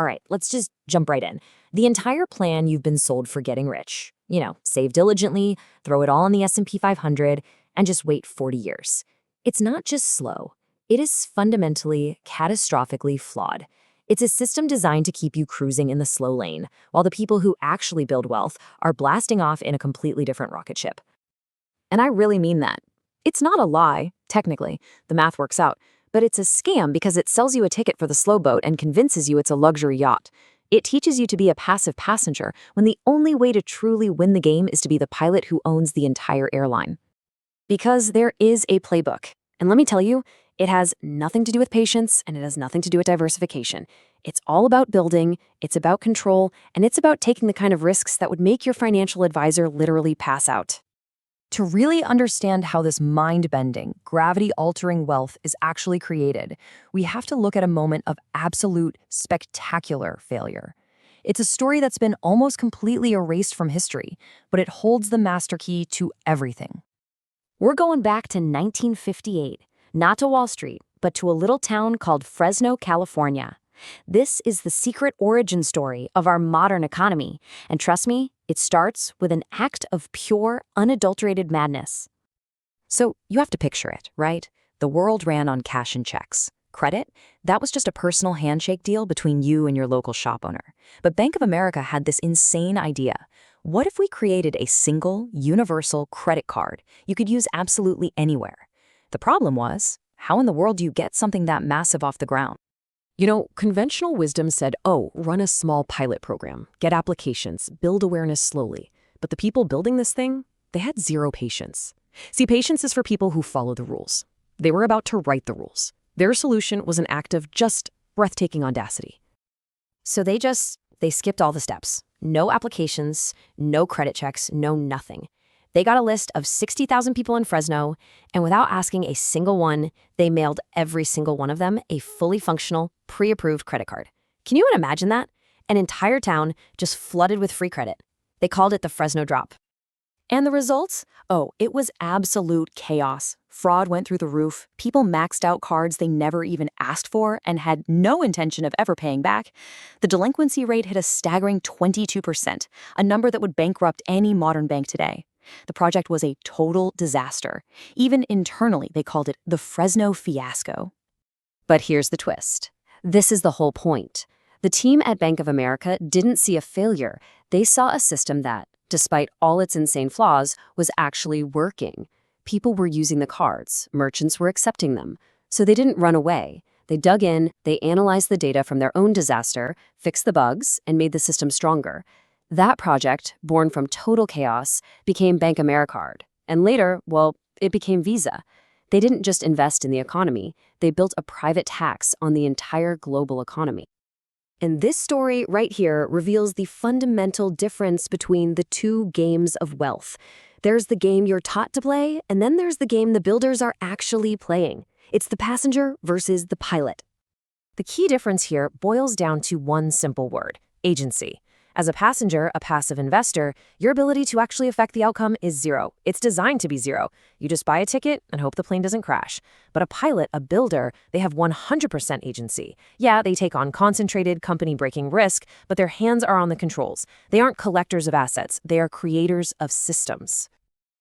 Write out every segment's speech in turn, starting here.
All right, let's just jump right in. The entire plan you've been sold for getting rich. Save diligently, throw it all in the S&P 500, and just wait 40 years. It's not just slow. It is fundamentally, catastrophically flawed. It's a system designed to keep you cruising in the slow lane, while the people who actually build wealth are blasting off in a completely different rocket ship. And I really mean that. It's not a lie, technically. The math works out. But it's a scam because it sells you a ticket for the slow boat and convinces you it's a luxury yacht. It teaches you to be a passive passenger when the only way to truly win the game is to be the pilot who owns the entire airline. Because there is a playbook. And let me tell you, it has nothing to do with patience and it has nothing to do with diversification. It's all about building, it's about control, and it's about taking the kind of risks that would make your financial advisor literally pass out. To really understand how this mind-bending, gravity-altering wealth is actually created, we have to look at a moment of absolute, spectacular failure. It's a story that's been almost completely erased from history, but it holds the master key to everything. We're going back to 1958, not to Wall Street, but to a little town called Fresno, California. This is the secret origin story of our modern economy, and trust me, it starts with an act of pure, unadulterated madness. So you have to picture it, right? The world ran on cash and checks. Credit? That was just a personal handshake deal between you and your local shop owner. But Bank of America had this insane idea. What if we created a single, universal credit card you could use absolutely anywhere? The problem was, how in the world do you get something that massive off the ground? Conventional wisdom said, run a small pilot program, get applications, build awareness slowly. But the people building this thing, they had zero patience. See, patience is for people who follow the rules. They were about to write the rules. Their solution was an act of just breathtaking audacity. So they skipped all the steps. No applications, no credit checks, no nothing. They got a list of 60,000 people in Fresno, and without asking a single one, they mailed every single one of them a fully functional, pre-approved credit card. Can you even imagine that? An entire town just flooded with free credit. They called it the Fresno Drop. And the results? It was absolute chaos. Fraud went through the roof. People maxed out cards they never even asked for and had no intention of ever paying back. The delinquency rate hit a staggering 22%, a number that would bankrupt any modern bank today. The project was a total disaster. Even internally, they called it the Fresno Fiasco. But here's the twist. This is the whole point. The team at Bank of America didn't see a failure. They saw a system that, despite all its insane flaws, was actually working. People were using the cards. Merchants were accepting them. So they didn't run away. They dug in, they analyzed the data from their own disaster, fixed the bugs, and made the system stronger. That project, born from total chaos, became Bank Americard. And later, it became Visa. They didn't just invest in the economy, they built a private tax on the entire global economy. And this story right here reveals the fundamental difference between the two games of wealth. There's the game you're taught to play, and then there's the game the builders are actually playing. It's the passenger versus the pilot. The key difference here boils down to one simple word: agency. As a passenger, a passive investor, your ability to actually affect the outcome is zero. It's designed to be zero. You just buy a ticket and hope the plane doesn't crash. But a pilot, a builder, they have 100% agency. Yeah, they take on concentrated, company-breaking risk, but their hands are on the controls. They aren't collectors of assets. They are creators of systems.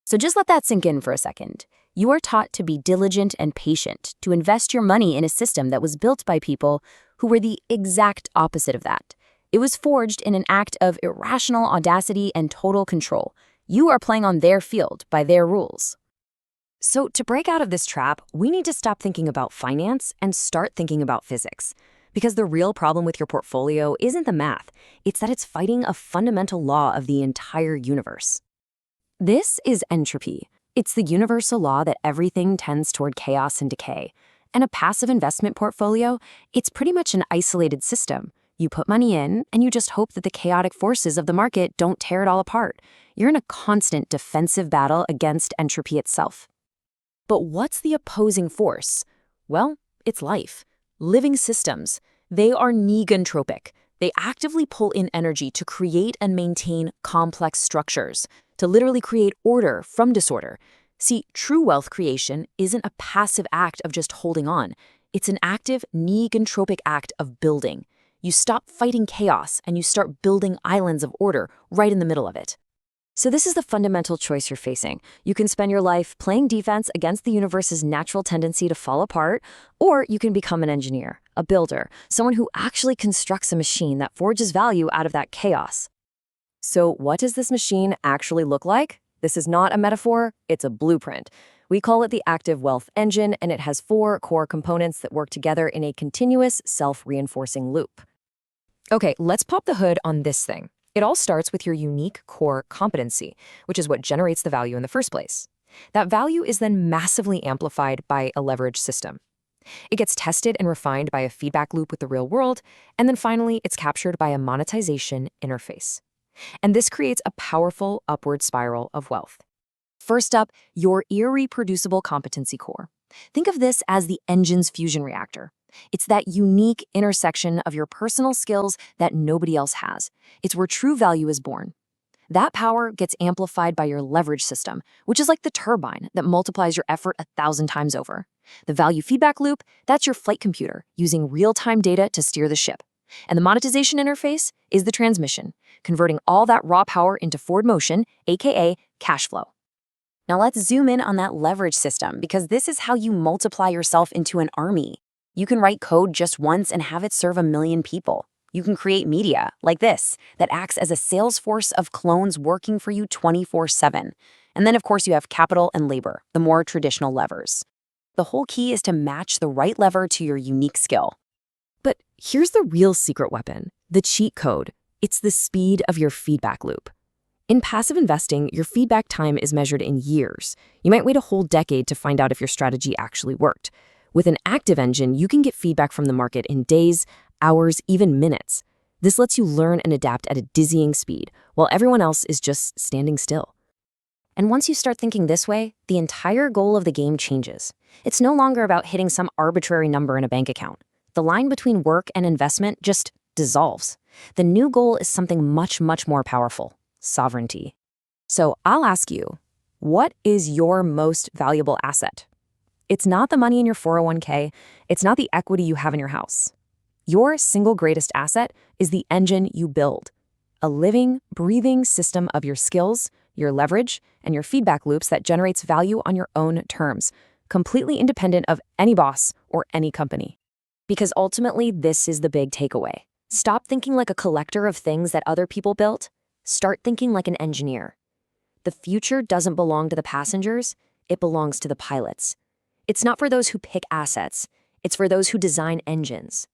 So just let that sink in for a second. You are taught to be diligent and patient, to invest your money in a system that was built by people who were the exact opposite of that. It was forged in an act of irrational audacity and total control. You are playing on their field by their rules. So to break out of this trap, we need to stop thinking about finance and start thinking about physics. Because the real problem with your portfolio isn't the math, it's that it's fighting a fundamental law of the entire universe. This is entropy. It's the universal law that everything tends toward chaos and decay. And a passive investment portfolio, it's pretty much an isolated system. You put money in, and you just hope that the chaotic forces of the market don't tear it all apart. You're in a constant defensive battle against entropy itself. But what's the opposing force? Well, it's life. Living systems. They are negentropic. They actively pull in energy to create and maintain complex structures, to literally create order from disorder. See, true wealth creation isn't a passive act of just holding on. It's an active, negentropic act of building. You stop fighting chaos and you start building islands of order right in the middle of it. So this is the fundamental choice you're facing. You can spend your life playing defense against the universe's natural tendency to fall apart, or you can become an engineer, a builder, someone who actually constructs a machine that forges value out of that chaos. So what does this machine actually look like? This is not a metaphor, it's a blueprint. We call it the active wealth engine, and it has 4 core components that work together in a continuous, self-reinforcing loop. Okay, let's pop the hood on this thing. It all starts with your unique core competency, which is what generates the value in the first place. That value is then massively amplified by a leverage system. It gets tested and refined by a feedback loop with the real world, and then finally, it's captured by a monetization interface. And this creates a powerful upward spiral of wealth. First up, your irreproducible competency core. Think of this as the engine's fusion reactor. It's that unique intersection of your personal skills that nobody else has. It's where true value is born. That power gets amplified by your leverage system, which is like the turbine that multiplies your effort 1,000 times over. The value feedback loop, that's your flight computer using real-time data to steer the ship. And the monetization interface is the transmission, converting all that raw power into forward motion, aka cash flow. Now let's zoom in on that leverage system, because this is how you multiply yourself into an army. You can write code just once and have it serve 1 million people. You can create media, like this, that acts as a sales force of clones working for you 24/7. And then, of course, you have capital and labor, the more traditional levers. The whole key is to match the right lever to your unique skill. But here's the real secret weapon, the cheat code. It's the speed of your feedback loop. In passive investing, your feedback time is measured in years. You might wait a whole decade to find out if your strategy actually worked. With an active engine, you can get feedback from the market in days, hours, even minutes. This lets you learn and adapt at a dizzying speed, while everyone else is just standing still. And once you start thinking this way, the entire goal of the game changes. It's no longer about hitting some arbitrary number in a bank account. The line between work and investment just dissolves. The new goal is something much, much more powerful: sovereignty. So I'll ask you, what is your most valuable asset? It's not the money in your 401k. It's not the equity you have in your house. Your single greatest asset is the engine you build. A living, breathing system of your skills, your leverage, and your feedback loops that generates value on your own terms, completely independent of any boss or any company. Because ultimately, this is the big takeaway. Stop thinking like a collector of things that other people built. Start thinking like an engineer. The future doesn't belong to the passengers, it belongs to the pilots. It's not for those who pick assets, it's for those who design engines.